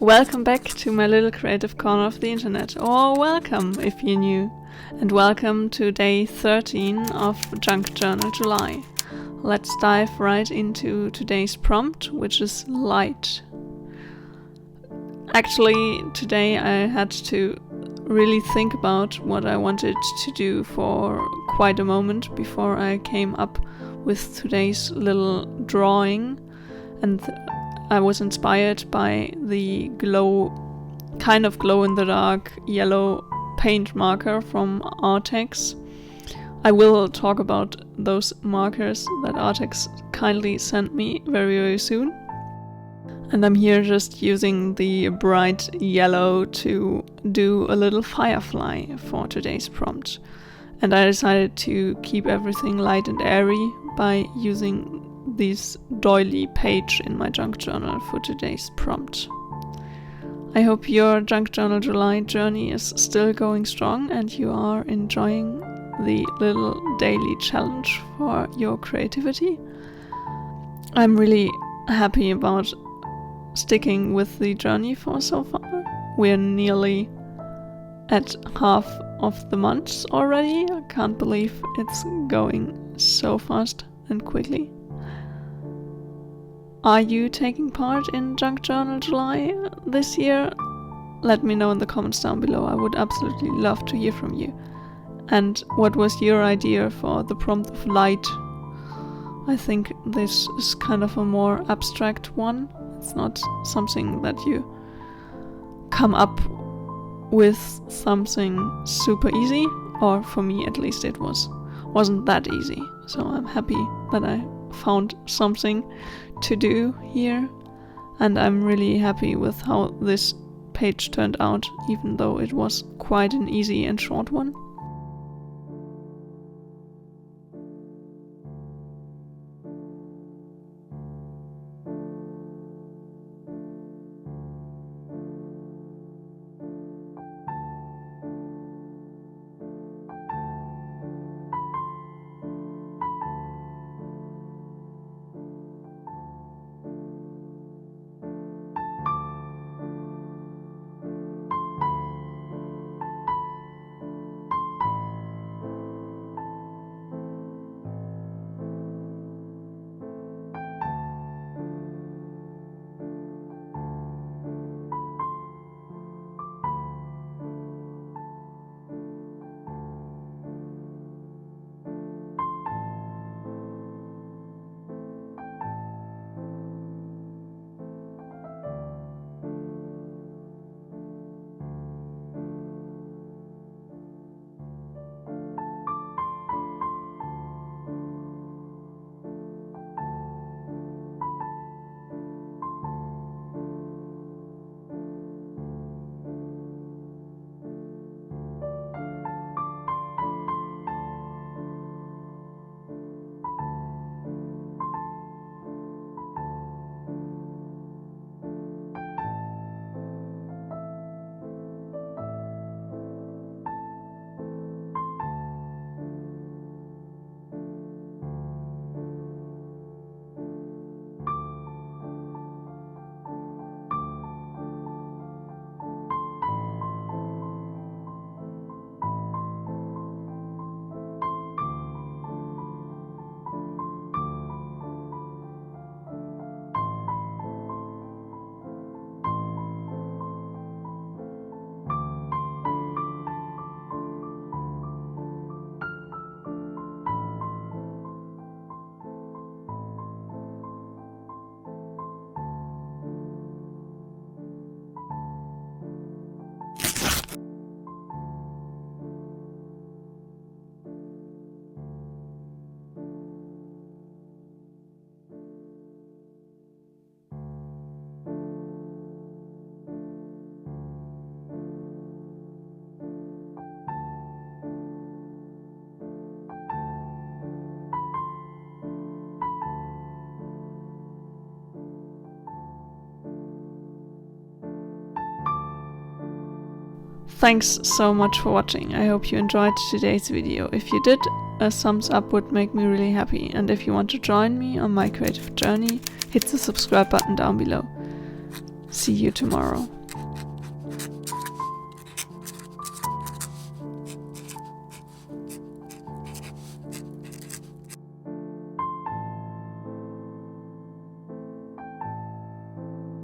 Welcome back to my little creative corner of the internet, or welcome if you're new, and welcome to day 13 of Junk Journal July. Let's dive right into today's prompt, which is light. Actually, today I had to really think about what I wanted to do for quite a moment before I came up with today's little drawing, and I was inspired by the kind of glow-in-the-dark yellow paint marker from Artex. I will talk about those markers that Artex kindly sent me very, very soon. And I'm here just using the bright yellow to do a little firefly for today's prompt. And I decided to keep everything light and airy by using this doily page in my junk journal for today's prompt. I hope your junk journal July journey is still going strong and you are enjoying the little daily challenge for your creativity. I'm really happy about sticking with the journey for so far. We're nearly at half of the month already. I can't believe it's going so fast and quickly. Are you taking part in Junk Journal July this year? Let me know in the comments down below. I would absolutely love to hear from you. And what was your idea for the prompt of light? I think this is kind of a more abstract one. It's not something that you come up with something super easy, or for me at least it wasn't that easy. So I'm happy that I found something to do here, and I'm really happy with how this page turned out, even though it was quite an easy and short one. Thanks so much for watching. I hope you enjoyed today's video. If you did, a thumbs up would make me really happy. And if you want to join me on my creative journey, hit the subscribe button down below. See you tomorrow.